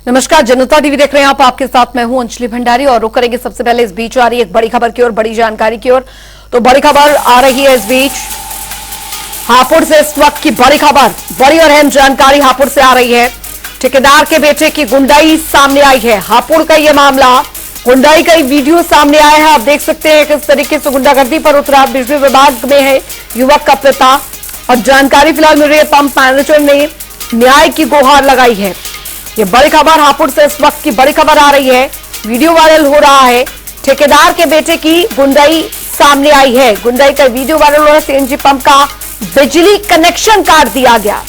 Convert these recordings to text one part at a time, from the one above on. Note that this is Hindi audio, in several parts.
नमस्कार, जनता टीवी देख रहे हैं आप। आपके साथ मैं हूं अंजलि भंडारी और रुक करेंगे सबसे पहले इस बीच आ रही एक बड़ी खबर की ओर, बड़ी जानकारी की ओर। तो बड़ी खबर आ रही है इस बीच हापुड़ से। इस वक्त की बड़ी खबर, बड़ी और अहम जानकारी हापुड़ से आ रही है। ठेकेदार के बेटे की गुंडाई सामने आई है। हापुड़ का यह मामला, गुंडाई का एक वीडियो सामने आया है। आप देख सकते हैं किस तरीके से गुंडागर्दी पर उतरा बिजली विभाग में है युवक का पिता। और जानकारी फिलहाल मिल रही है, पंप मैनेजर ने न्याय की गुहार लगाई है। ये बड़ी खबर हापुड़ से इस वक्त की बड़ी खबर आ रही है। वीडियो वायरल हो रहा है। ठेकेदार के बेटे की गुंडाई सामने आई है। गुंडाई का वीडियो वायरल हो रहा है। सीएनजी पंप का बिजली कनेक्शन काट दिया गया।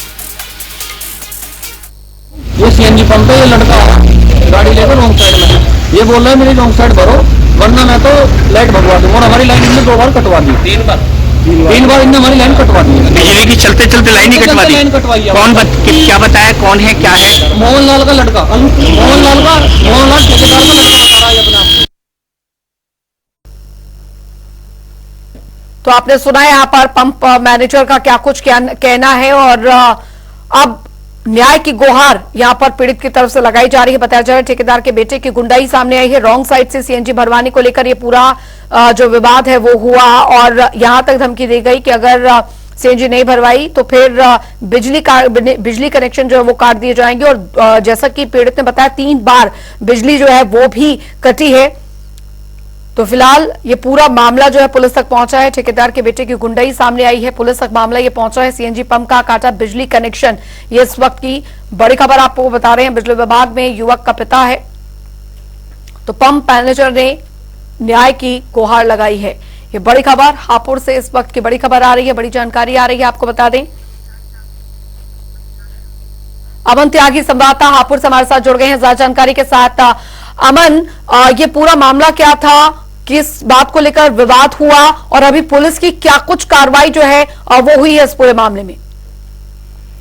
ये सीएनजी पंप है। ये लड़का गाड़ी लेकर रॉन्ग साइड में ये बोल रहा है मेरी रॉन्ग साइड भरो वरना मैं तो लाइट भगवा दूंगा। और हमारी लाइन इनने 2 बार कटवा दी। 3 बार इनने हमारी लाइन कटवा दी। बिजली की चलते चलते लाइन ही कटवा दी। लाइन कटवाई है। क्या बताया, कौन है, क्या है? मोहनलाल का लड़का, मोहनलाल ठेकेदार का लड़का बता रहा है अपना। तो आपने सुना है यहाँ पर पंप मैनेजर का क्या कुछ कहना है। और अब न्याय की गुहार यहां पर पीड़ित की तरफ से लगाई जा रही है। बताया जा रहा है ठेकेदार के बेटे की गुंडाई सामने आई है। रॉन्ग साइड से सीएनजी भरवाने को लेकर ये पूरा जो विवाद है वो हुआ और यहां तक धमकी दी गई कि अगर सीएनजी नहीं भरवाई तो फिर बिजली कनेक्शन जो है वो काट दिए जाएंगे। और जैसा कि पीड़ित ने बताया 3 बार बिजली जो है वो भी कटी है। तो फिलहाल ये पूरा मामला जो है पुलिस तक पहुंचा है। ठेकेदार के बेटे की गुंडाई सामने आई है, पुलिस तक मामला ये पहुंचा है। सीएनजी पंप का काटा बिजली कनेक्शन, ये इस वक्त की बड़ी खबर आपको बता रहे हैं। बिजली विभाग में युवक का पिता है। तो पंप मैनेजर ने न्याय की गुहार लगाई है। ये बड़ी खबर हापुड़ से इस वक्त की बड़ी खबर आ रही है, बड़ी जानकारी आ रही है। आपको बता दें, अमन त्यागी संवाददाता हापुड़ से हमारे साथ जुड़ गए हैं ज्यादा जानकारी के साथ। अमन, ये पूरा मामला क्या था, किस बात को लेकर विवाद हुआ और अभी पुलिस की क्या कुछ कार्रवाई जो है वो हुई है इस पूरे मामले में?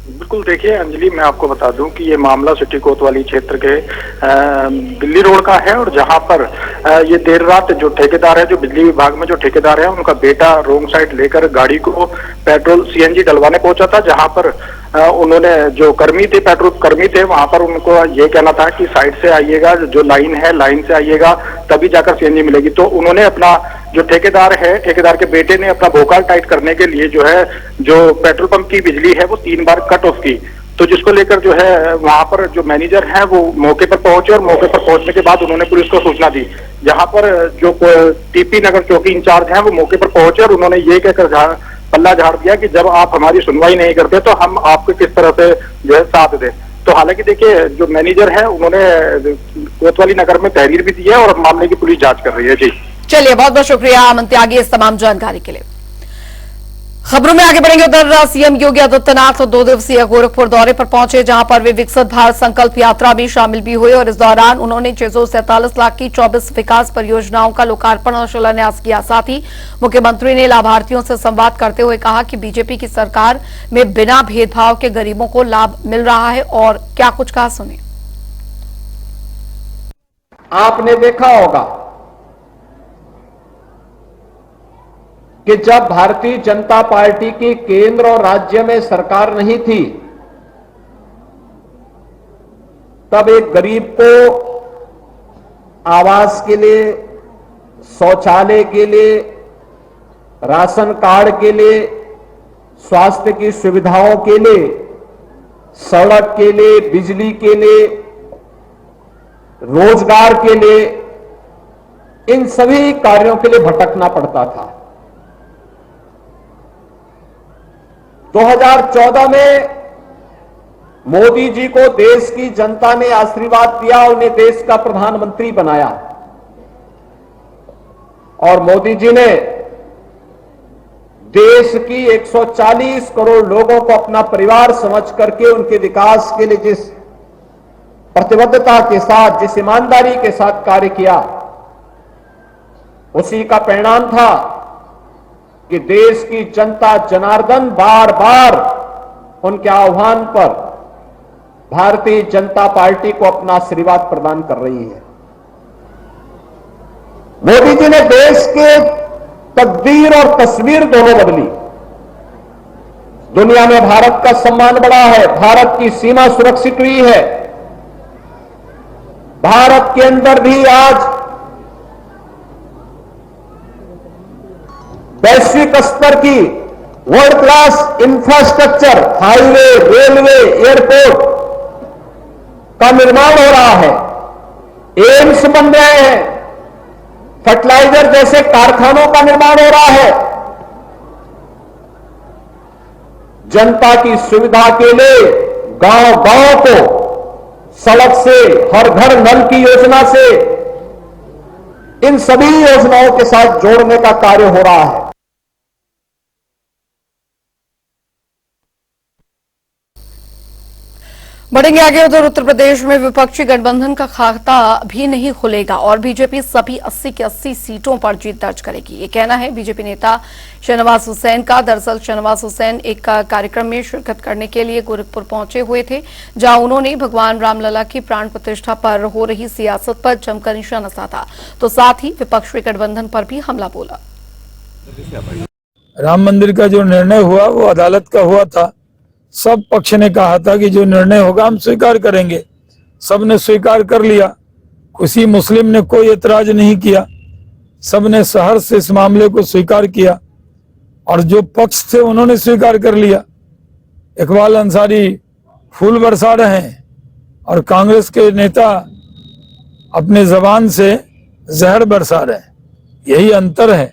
बिल्कुल, देखिए अंजलि, मैं आपको बता दूं कि ये मामला सिटी कोतवाली क्षेत्र के दिल्ली रोड का है। और जहां पर ये देर रात जो ठेकेदार है, जो बिजली विभाग में जो ठेकेदार है, उनका बेटा रोंग साइड लेकर गाड़ी को पेट्रोल सीएनजी डलवाने पहुंचा था। जहां पर उन्होंने जो कर्मी थे, पेट्रोल कर्मी थे, वहां पर उनको ये कहना था कि साइड से आइएगा, जो लाइन है लाइन से आइएगा तभी जाकर सीएनजी मिलेगी। तो उन्होंने अपना जो ठेकेदार है, ठेकेदार के बेटे ने अपना भोकाल टाइट करने के लिए जो है जो पेट्रोल पंप की बिजली है वो 3 बार कट ऑफ की। तो जिसको लेकर जो है वहां पर जो मैनेजर है वो मौके पर पहुंचे और मौके पर पहुंचने के बाद उन्होंने पुलिस को सूचना दी। जहां पर जो टीपी नगर चौकी इंचार्ज है वो मौके पर पहुंचे और उन्होंने ये कहकर पल्ला झाड़ दिया कि जब आप हमारी सुनवाई नहीं करते तो हम आपको किस तरह से जो है साथ दें। तो हालांकि देखिए, जो मैनेजर है उन्होंने कोतवाली नगर में तहरीर भी दी है और मामले की पुलिस जांच कर रही है। जी चलिए, बहुत बहुत शुक्रिया अमन त्यागी इस तमाम जानकारी के लिए। खबरों में आगे बढ़ेंगे। उधर सीएम योगी आदित्यनाथ 2 दिवसीय गोरखपुर दौरे पर पहुंचे, जहां पर वे विकसित भारत संकल्प यात्रा में शामिल भी हुए। और इस दौरान उन्होंने 647 लाख की 24 विकास परियोजनाओं का लोकार्पण और शिलान्यास किया। साथ ही मुख्यमंत्री ने लाभार्थियों से संवाद करते हुए कहा कि बीजेपी की सरकार में बिना भेदभाव के गरीबों को लाभ मिल रहा है। और क्या कुछ कहा, सुनिए। आपने देखा होगा कि जब भारतीय जनता पार्टी की केंद्र और राज्य में सरकार नहीं थी, तब एक गरीब को आवास के लिए, शौचालय के लिए, राशन कार्ड के लिए, स्वास्थ्य की सुविधाओं के लिए, सड़क के लिए, बिजली के लिए, रोजगार के लिए, इन सभी कार्यों के लिए भटकना पड़ता था। 2014 में मोदी जी को देश की जनता ने आशीर्वाद दिया, उन्हें देश का प्रधानमंत्री बनाया। और मोदी जी ने देश की 140 करोड़ लोगों को अपना परिवार समझ करके उनके विकास के लिए जिस प्रतिबद्धता के साथ, जिस ईमानदारी के साथ कार्य किया, उसी का परिणाम था कि देश की जनता जनार्दन बार बार उनके आह्वान पर भारतीय जनता पार्टी को अपना आशीर्वाद प्रदान कर रही है। मोदी जी ने देश के तकदीर और तस्वीर दोनों बदली। दुनिया में भारत का सम्मान बढ़ा है, भारत की सीमा सुरक्षित हुई है। भारत के अंदर भी आज वैश्विक स्तर की world class infrastructure, highway, railway, airport का निर्माण हो रहा है, एम्स बन रहे हैं, फर्टिलाइजर जैसे कारखानों का निर्माण हो रहा है। जनता की सुविधा के लिए गांव-गांव को सड़क से, हर घर नल की योजना से, इन सभी योजनाओं के साथ जोड़ने का कार्य हो रहा है। बढ़ेंगे आगे। उधर उत्तर प्रदेश में विपक्षी गठबंधन का खाता भी नहीं खुलेगा और बीजेपी सभी 80 की 80 सीटों पर जीत दर्ज करेगी, ये कहना है बीजेपी नेता शहनवाज हुसैन का। दरअसल शहनवाज हुसैन एक कार्यक्रम में शिरकत करने के लिए गोरखपुर पहुंचे हुए थे, जहां उन्होंने भगवान रामलला की प्राण प्रतिष्ठा पर हो रही सियासत पर जमकर निशाना साधा, तो साथ ही विपक्षी गठबंधन पर भी हमला बोला। राम मंदिर का जो निर्णय हुआ वो अदालत का हुआ था। सब पक्ष ने कहा था कि जो निर्णय होगा हम स्वीकार करेंगे, सबने स्वीकार कर लिया। किसी मुस्लिम ने कोई एतराज नहीं किया, सबने सहर्ष से इस मामले को स्वीकार किया और जो पक्ष थे उन्होंने स्वीकार कर लिया। इकबाल अंसारी फूल बरसा रहे हैं और कांग्रेस के नेता अपने जबान से जहर बरसा रहे हैं, यही अंतर है।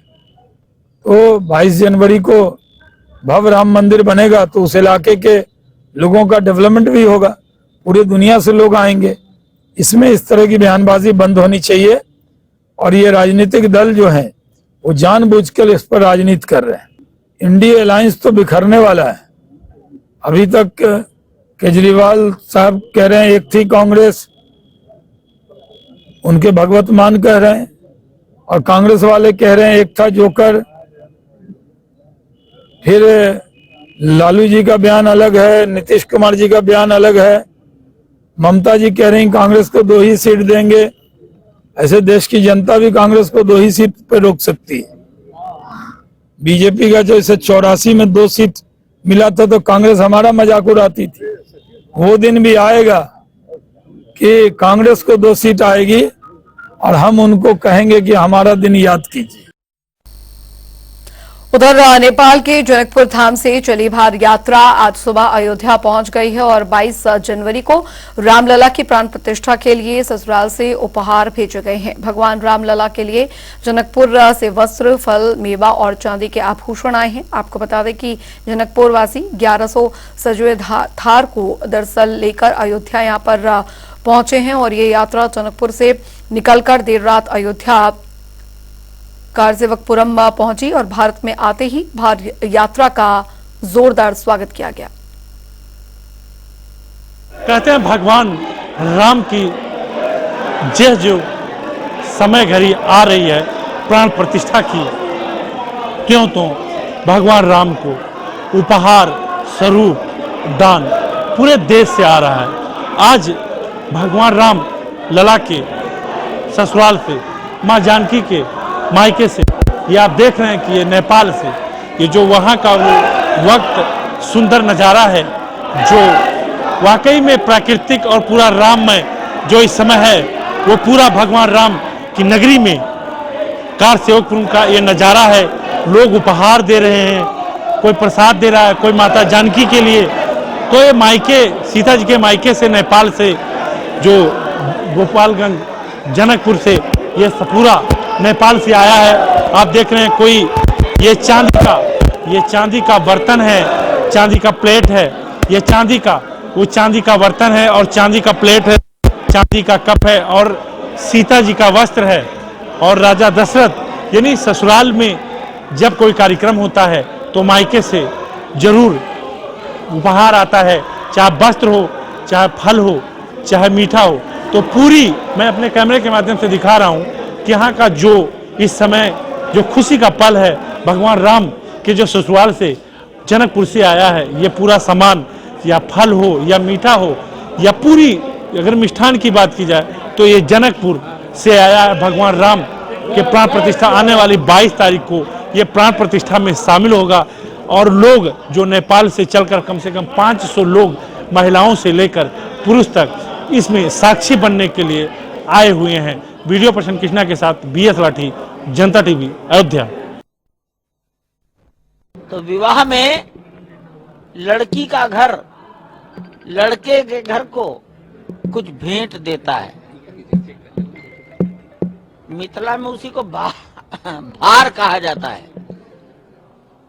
तो 22 जनवरी को भव्य राम मंदिर बनेगा तो उस इलाके के लोगों का डेवलपमेंट भी होगा, पूरी दुनिया से लोग आएंगे। इसमें इस तरह की बयानबाजी बंद होनी चाहिए और ये राजनीतिक दल जो हैं वो जानबूझकर इस पर राजनीति कर रहे हैं। इंडिया अलायंस तो बिखरने वाला है। अभी तक केजरीवाल साहब कह रहे हैं एक थी कांग्रेस, उनके भगवत मान कह रहे हैं, और कांग्रेस वाले कह रहे हैं एक था जोकर। फिर लालू जी का बयान अलग है, नीतीश कुमार जी का बयान अलग है, ममता जी कह रही कांग्रेस को 2 ही सीट देंगे। ऐसे देश की जनता भी कांग्रेस को 2 ही सीट पर रोक सकती है। बीजेपी का जो इसे 84 में 2 सीट मिला था तो कांग्रेस हमारा मजाक उड़ाती थी। वो दिन भी आएगा कि कांग्रेस को 2 सीट आएगी और हम उनको कहेंगे कि हमारा दिन याद कीजिए। उधर नेपाल के जनकपुर धाम से चली भार यात्रा आज सुबह अयोध्या पहुंच गई है और 22 जनवरी को रामलला की प्राण प्रतिष्ठा के लिए ससुराल से उपहार भेजे गए हैं। भगवान रामलला के लिए जनकपुर से वस्त्र, फल, मेवा और चांदी के आभूषण आए हैं। आपको बता दें कि जनकपुर वासी 1100 सजे थार को दरअसल लेकर अयोध्या यहां पर पहुंचे हैं और ये यात्रा जनकपुर से निकलकर देर रात अयोध्या कारसेवकपुरम पहुंची और भारत में आते ही भार यात्रा का जोरदार स्वागत किया गया। कहते हैं भगवान राम की जो समय घड़ी आ रही है प्राण प्रतिष्ठा की, क्यों तो भगवान राम को उपहार स्वरूप दान पूरे देश से आ रहा है। आज भगवान राम लला के ससुराल से, माँ जानकी के मायके से, ये आप देख रहे हैं कि ये नेपाल से, ये जो वहाँ का वो वक्त सुंदर नज़ारा है, जो वाकई में प्राकृतिक और पूरा राममय जो इस समय है, वो पूरा भगवान राम की नगरी में कारसेवकपुर का ये नज़ारा है। लोग उपहार दे रहे हैं, कोई प्रसाद दे रहा है, कोई माता जानकी के लिए। तो ये मायके, सीता जी के मायके से, नेपाल से, जो गोपालगंज जनकपुर से, ये पूरा नेपाल से आया है। आप देख रहे हैं कोई ये चांदी का बर्तन है, चांदी का प्लेट है, ये चांदी का बर्तन है और चांदी का प्लेट है, चांदी का कप है और सीता जी का वस्त्र है। और राजा दशरथ यानी ससुराल में जब कोई कार्यक्रम होता है तो मायके से जरूर उपहार आता है, चाहे वस्त्र हो, चाहे फल हो, चाहे मीठा हो। तो पूरी मैं अपने कैमरे के माध्यम से दिखा रहा हूँ कि यहाँ का जो इस समय जो खुशी का पल है, भगवान राम के जो ससुराल से जनकपुर से आया है, ये पूरा सामान या फल हो या मीठा हो या पूरी, अगर मिष्ठान की बात की जाए तो ये जनकपुर से आया है। भगवान राम के प्राण प्रतिष्ठा आने वाली 22 तारीख को ये प्राण प्रतिष्ठा में शामिल होगा और लोग जो नेपाल से चलकर कम से कम 500 लोग, महिलाओं से लेकर पुरुष तक, इसमें साक्षी बनने के लिए आए हुए हैं। वीडियो पर्सन कृष्णा के साथ BS लाठी, जनता टीवी, अयोध्या। तो विवाह में लड़की का घर लड़के के घर को कुछ भेंट देता है। मिथिला में उसी को भार कहा जाता है।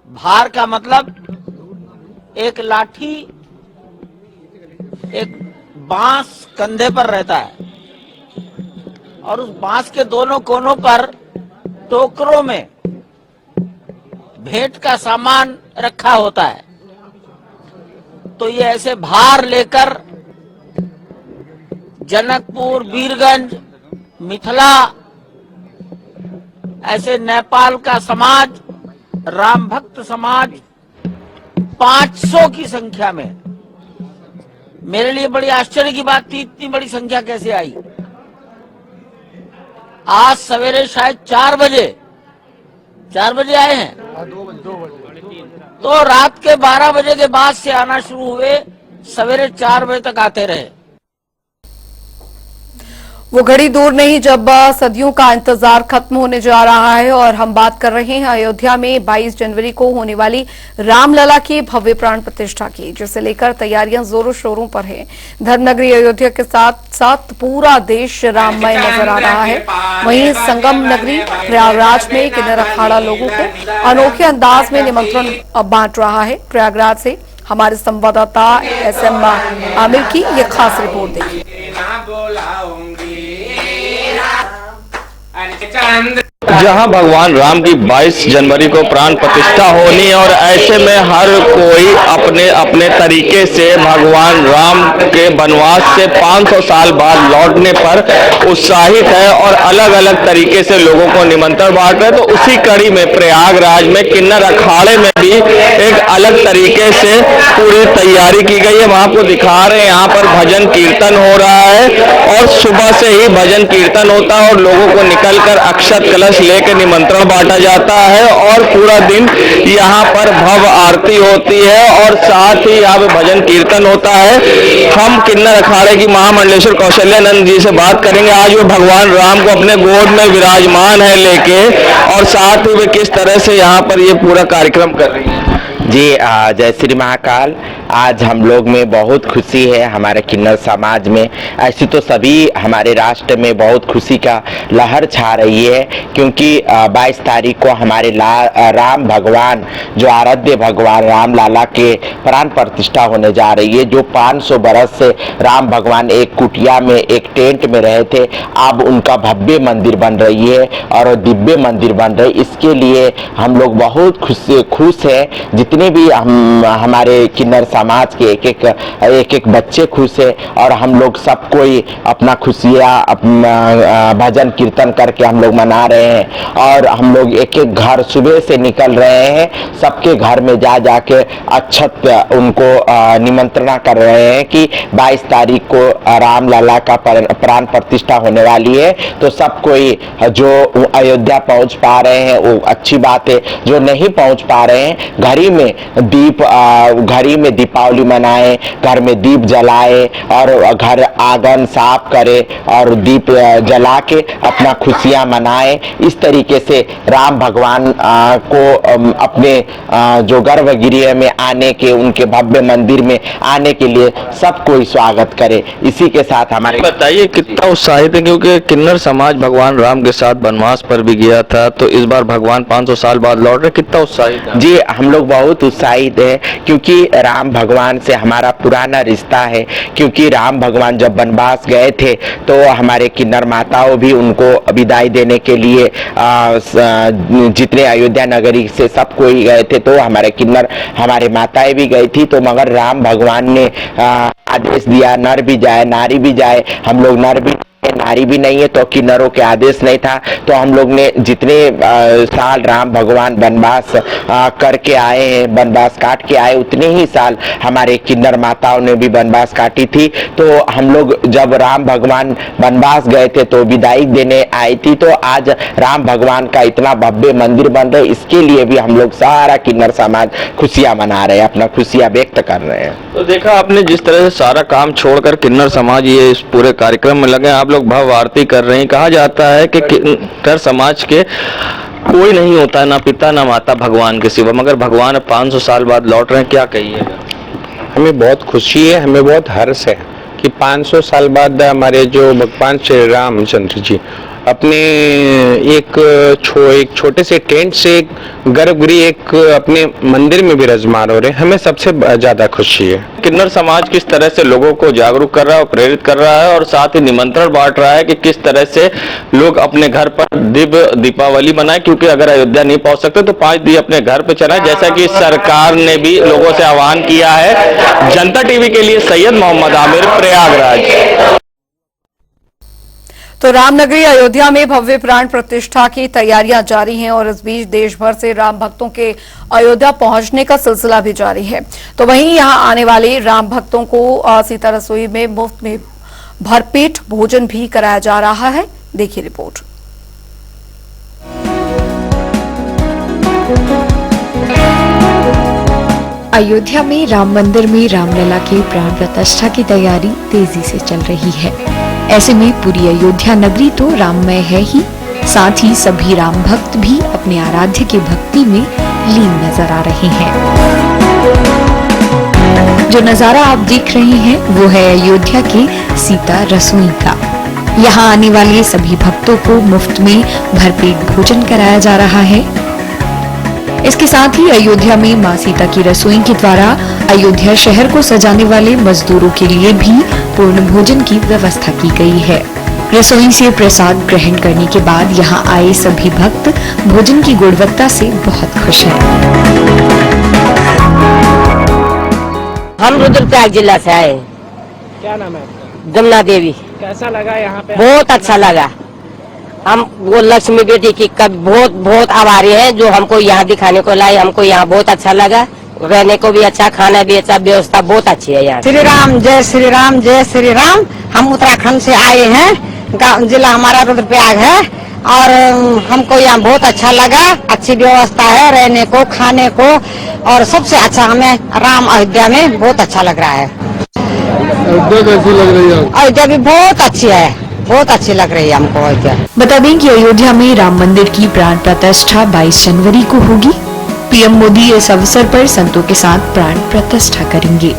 भार का मतलब एक लाठी, एक बांस कंधे पर रहता है और उस बांस के दोनों कोनों पर टोकरों में भेंट का सामान रखा होता है। तो ये ऐसे भार लेकर जनकपुर, वीरगंज, मिथिला, ऐसे नेपाल का समाज, राम भक्त समाज 500 की संख्या में। मेरे लिए बड़ी आश्चर्य की बात थी, इतनी बड़ी संख्या कैसे आई। आज सवेरे शायद 4 बजे आए हैं, तो रात के 12 बजे के बाद से आना शुरू हुए, सवेरे 4 बजे तक आते रहे। वो घड़ी दूर नहीं जब सदियों का इंतजार खत्म होने जा रहा है और हम बात कर रहे हैं अयोध्या में 22 जनवरी को होने वाली रामलला की भव्य प्राण प्रतिष्ठा की, जिसे लेकर तैयारियां जोरों शोरों पर है। धर्मनगरी अयोध्या के साथ साथ पूरा देश राममय नजर आ रहा है। वहीं संगम नगरी प्रयागराज में किन्नर अखाड़ा लोगों को अनोखे अंदाज में निमंत्रण बांट रहा है। प्रयागराज से हमारे संवाददाता SM आमिर की ये खास रिपोर्ट देखिए। जहां भगवान राम की 22 जनवरी को प्राण प्रतिष्ठा होनी और ऐसे में हर कोई अपने अपने तरीके से भगवान राम के वनवास से 500 साल बाद लौटने पर उत्साहित है और अलग अलग तरीके से लोगों को निमंत्रण बांट रहे। तो उसी कड़ी में प्रयागराज में किन्नर अखाड़े में भी एक अलग तरीके से पूरी तैयारी की गई है। वहां आपको दिखा रहे हैं, यहाँ पर भजन कीर्तन हो रहा है और सुबह से ही भजन कीर्तन होता है और लोगों को निकलकर अक्षत कलश लेकर निमंत्रण बांटा जाता है और पूरा दिन यहाँ पर भव्य आरती होती है और साथ ही यहाँ पे भजन कीर्तन होता है। हम किन्नर अखाड़े की महामंडलेश्वर कौशल्यानंद जी से बात करेंगे। आज वो भगवान राम को अपने गोद में विराजमान है लेके, और साथ ही वे किस तरह से यहाँ पर ये पूरा कार्यक्रम कर रही है। जी जय श्री महाकाल। आज हम लोग में बहुत खुशी है, हमारे किन्नर समाज में। ऐसी तो सभी हमारे राष्ट्र में बहुत खुशी का लहर छा रही है, क्योंकि 22 तारीख को हमारे राम भगवान, जो आराध्य भगवान राम लाला के प्राण प्रतिष्ठा होने जा रही है। जो 500 बरस से राम भगवान एक कुटिया में, एक टेंट में रहे थे, अब उनका भव्य मंदिर बन रही है और दिव्य मंदिर बन रही है। इसके लिए हम लोग बहुत खुश है। जितने भी हमारे किन्नर समाज के एक एक बच्चे खुश है और हम लोग सब कोई अपना खुशियाँ भजन कीर्तन करके हम लोग मना रहे हैं। और हम लोग एक एक घर सुबह से निकल रहे हैं, सबके घर में जाके अक्षत उनको निमंत्रणा कर रहे हैं कि 22 तारीख को राम लला का प्राण प्रतिष्ठा होने वाली है। तो सब कोई जो अयोध्या पहुंच पा रहे हैं वो अच्छी बात है, जो नहीं पहुंच पा रहे हैं घड़ी में दीपावली मनाए, घर में दीप जलाए और घर आंगन साफ करे और दीप जला के अपना खुशियां मनाए। इस तरीके से राम भगवान को अपने जो गर्भगृह में आने के, उनके भव्य मंदिर में आने के लिए सब कोई स्वागत करे। इसी के साथ हमारे बताइए कितना उत्साहित है, क्योंकि किन्नर समाज भगवान राम के साथ वनवास पर भी गया था, तो इस बार भगवान 500 साल बाद लौट रहे, कितना उत्साहित है? जी हम लोग बहुत उत्साहित है, क्योंकि राम भगवान से हमारा पुराना रिश्ता है। क्योंकि राम भगवान जब वनवास गए थे तो हमारे किन्नर माताओं भी उनको विदाई देने के लिए जितने अयोध्या नगरी से सब कोई गए थे, तो हमारे माताएं भी गई थी। तो मगर राम भगवान ने आदेश दिया नर भी जाए नारी भी जाए। हम लोग नर भी नारी भी नहीं है तो किन्नरों के आदेश नहीं था। तो हम लोग ने जितने साल राम भगवान वनवास करके आए हैं, वनवास काट के आए, उतने ही साल हमारे किन्नर माताओं ने भी वनवास काटी थी। तो हम लोग जब राम भगवान वनवास गए थे तो विदाई देने आई थी। तो आज राम भगवान का इतना भव्य मंदिर बन रहा है, इसके लिए भी हम लोग सारा किन्नर समाज खुशियां मना रहे हैं, अपना खुशियां व्यक्त कर रहे हैं। तो देखा आपने जिस तरह से सारा काम छोड़कर किन्नर समाज ये इस पूरे कार्यक्रम में लगे। आप लोग भव आरती कर रहे हैं। कहा जाता है कि किन्नर समाज के कोई नहीं होता, ना पिता ना माता भगवान के सिवा, मगर भगवान 500 साल बाद लौट रहे हैं, क्या कहिए? हमें बहुत खुशी है, हमें बहुत हर्ष है कि 500 साल बाद हमारे जो भगवान श्री रामचंद्र जी अपने एक छोटे से टेंट से एक गर्भगृह, एक अपने मंदिर में विराजमान हो रहे हैं। हमें सबसे ज्यादा खुशी है। किन्नर समाज किस तरह से लोगों को जागरूक कर रहा है और प्रेरित कर रहा है, और साथ ही निमंत्रण बांट रहा है कि किस तरह से लोग अपने घर पर दिव्य दीपावली मनाएं, क्योंकि अगर अयोध्या नहीं पहुंच सकते तो 5 दिए अपने घर पे चलाएं, जैसा कि सरकार ने भी लोगों से आह्वान किया है। जनता टीवी के लिए सैयद मोहम्मद आमिर, प्रयागराज। तो रामनगरी अयोध्या में भव्य प्राण प्रतिष्ठा की तैयारियां जारी हैं और इस बीच देश भर से राम भक्तों के अयोध्या पहुंचने का सिलसिला भी जारी है। तो वहीं यहां आने वाले राम भक्तों को सीता रसोई में मुफ्त में भरपेट भोजन भी कराया जा रहा है। देखिए रिपोर्ट। अयोध्या में राम मंदिर में रामलला के प्राण प्रतिष्ठा की तैयारी तेजी से चल रही है। ऐसे में पूरी अयोध्या नगरी तो राममय है ही, साथ ही सभी राम भक्त भी अपने आराध्य की भक्ति में लीन नजर आ रहे हैं। जो नजारा आप देख रहे हैं वो है अयोध्या के सीता रसोई का। यहाँ आने वाले सभी भक्तों को मुफ्त में भरपेट भोजन कराया जा रहा है। इसके साथ ही अयोध्या में मां सीता की रसोई के द्वारा अयोध्या शहर को सजाने वाले मजदूरों के लिए भी पूर्ण भोजन की व्यवस्था की गई है। रसोई से प्रसाद ग्रहण करने के बाद यहाँ आए सभी भक्त भोजन की गुणवत्ता से बहुत खुश हैं। हम रुद्रप्रयाग जिला से आए। क्या नाम है आपका? जमुना देवी। कैसा लगा यहाँ पे? बहुत अच्छा लगा। हम वो लक्ष्मी बेटी की बहुत बहुत आभारी हैं जो हमको यहाँ दिखाने को लाए। हमको यहाँ बहुत अच्छा लगा, रहने को भी अच्छा, खाना भी अच्छा, व्यवस्था बहुत अच्छी है यहाँ। श्री राम जय श्री राम जय श्री राम। हम उत्तराखंड से आए हैं, जिला हमारा रुद्रप्रयाग है और हमको यहाँ बहुत अच्छा लगा। अच्छी व्यवस्था है रहने को, खाने को, और सबसे अच्छा हमें राम अयोध्या में बहुत अच्छा लग रहा है। अयोध्या कैसी लग रही है? अयोध्या भी बहुत अच्छी है, बहुत अच्छी लग रही है हमको अयोध्या। बता दें कि अयोध्या में राम मंदिर की प्राण प्रतिष्ठा 22 जनवरी को होगी। पीएम मोदी इस अवसर पर संतों के साथ प्राण प्रतिष्ठा करेंगे।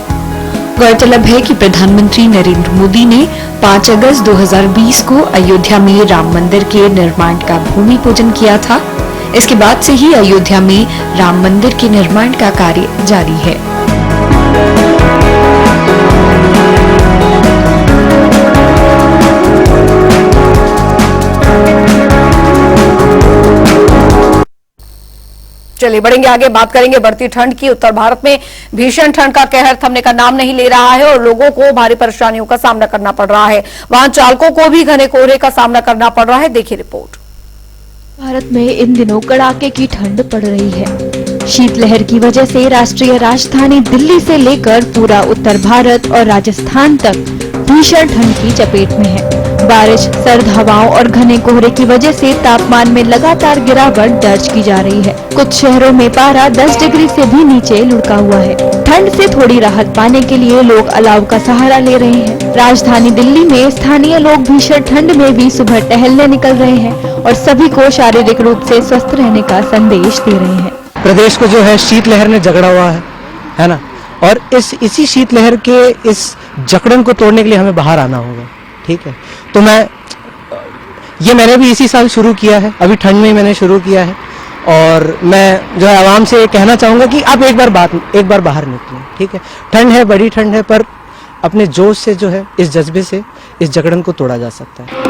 गौरतलब है कि प्रधानमंत्री नरेंद्र मोदी ने 5 अगस्त 2020 को अयोध्या में राम मंदिर के निर्माण का भूमि पूजन किया था। इसके बाद से ही अयोध्या में राम मंदिर के निर्माण का कार्य जारी है। चलिए बढ़ेंगे आगे, बात करेंगे बढ़ती ठंड की। उत्तर भारत में भीषण ठंड का कहर थमने का नाम नहीं ले रहा है और लोगों को भारी परेशानियों का सामना करना पड़ रहा है। वाहन चालकों को भी घने कोहरे का सामना करना पड़ रहा है। देखिए रिपोर्ट। भारत में इन दिनों कड़ाके की ठंड पड़ रही है। शीतलहर की वजह से राष्ट्रीय राजधानी दिल्ली से लेकर पूरा उत्तर भारत और राजस्थान तक भीषण ठंड की चपेट में है। बारिश, सर्द हवाओं और घने कोहरे की वजह से तापमान में लगातार गिरावट दर्ज की जा रही है। कुछ शहरों में पारा 10 डिग्री से भी नीचे लुढ़का हुआ है। ठंड से थोड़ी राहत पाने के लिए लोग अलाव का सहारा ले रहे हैं। राजधानी दिल्ली में स्थानीय लोग भीषण ठंड में भी सुबह टहलने निकल रहे हैं और सभी को शारीरिक रूप से स्वस्थ रहने का संदेश दे रहे हैं। प्रदेश को जो है शीतलहर ने जकड़ा हुआ है ना, और इसी शीतलहर के इस जकड़न को तोड़ने के लिए हमें बाहर आना होगा। ठीक है, तो मैंने भी इसी साल शुरू किया है, अभी ठंड में मैंने शुरू किया है, और मैं जो है आवाम से कहना चाहूँगा कि आप एक बार बाहर निकलें। ठीक है, ठंड है, बड़ी ठंड है, पर अपने जोश से जो है, इस जज्बे से इस जकड़न को तोड़ा जा सकता है।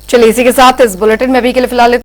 चलिए इसी के साथ इस बुलेटिन में अभी के लिए फिलहाल